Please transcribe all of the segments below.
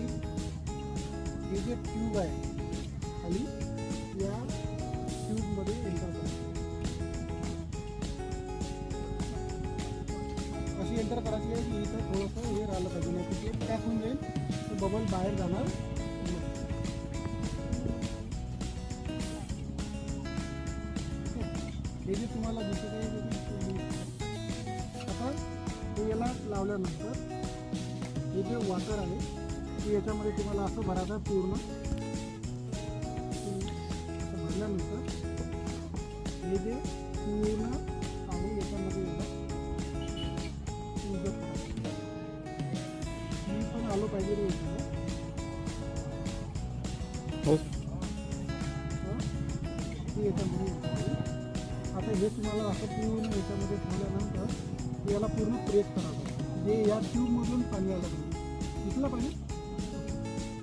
की हे जे ट्यूब आहे खाली या ट्यूबमध्ये एंटर करायची, अशी एंटर करायची आहे की इथं थोडंसं हे राहिलं पाहिजे, नाही की ते पॅक होऊन जाईल, तो बबल बाहेर जाणार नाही. हे जे तुम्हाला दिसत आहे आता ते याला लावल्यानंतर हे जे वॉटर आहे ते याच्यामध्ये तुम्हाला असं भरायचं पूर्ण. असं भरल्यानंतर हे जे पूर्ण पाणी याच्यामध्ये येतं मी पण आलो पाहिजे रे ते याच्यामध्ये येतं. आता हे तुम्हाला असं पूर्ण याच्यामध्ये ठेवल्यानंतर याला पूर्ण प्रेस करावं, जे या ट्यूबमधून पाणी आलं पाहिजे. दिसलं पाहिजे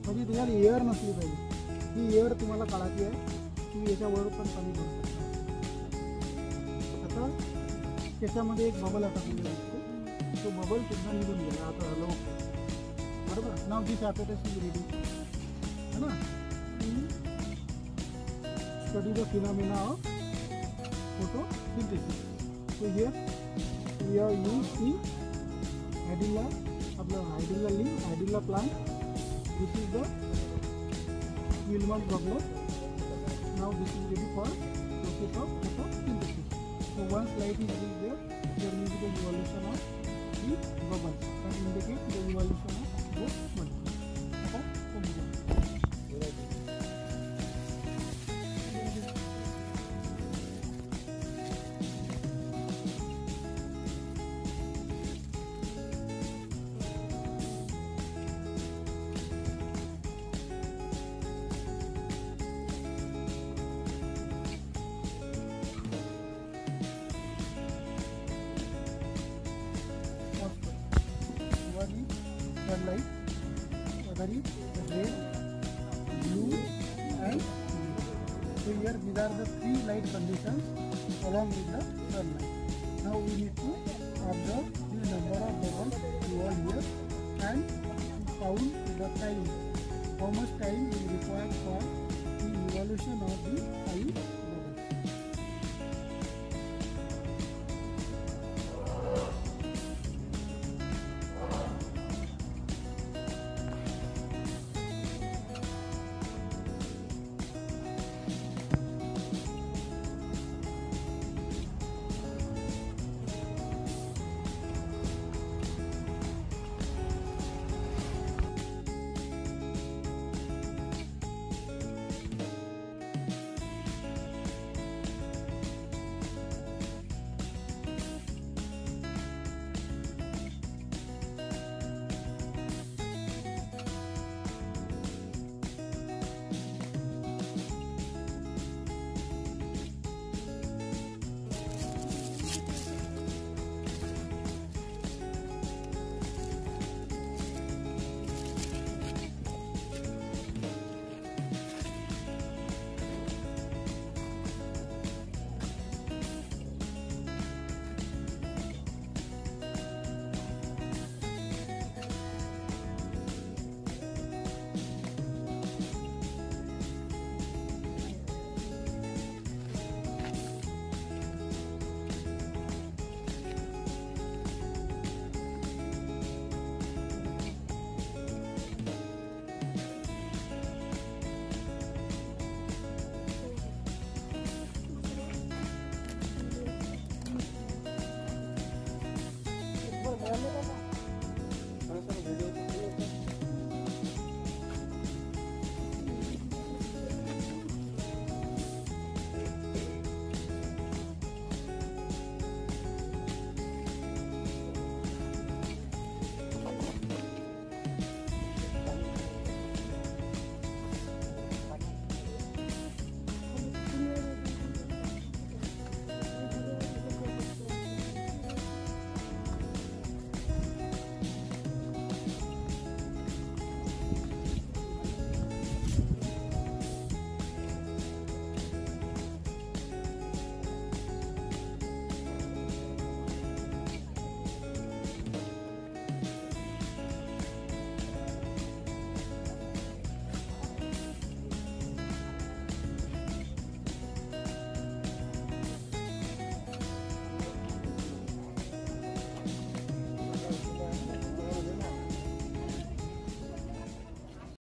म्हणजे त्याच्यात एअर नसली पाहिजे. ही एअर तुम्हाला काढायची आहे, तुम्ही याच्यावर पण पाणी भरू शकता. आता त्याच्यामध्ये एक बबल आता असतो, तो बबल सुद्धा निघून गेला. आता हॅलो बरोबर. नाव दिस ॲपेटाइज इज रेडी है ना. Study the phenomena of photosynthesis. So here we are used in Hydrilla, Hydrilla leaf, Hydrilla plant. This is the Willman problem. Now this is ready for process of photosynthesis. So once light is reached there, there will be the evolution of the bubbles and indicate the evolution of the molecule. Okay, continue. Sunlight, red, blue and green. So here these are the three light conditions along with the sunlight. Now we need to observe the number of bubbles over here and count the time. How much time is required for the evolution of the eye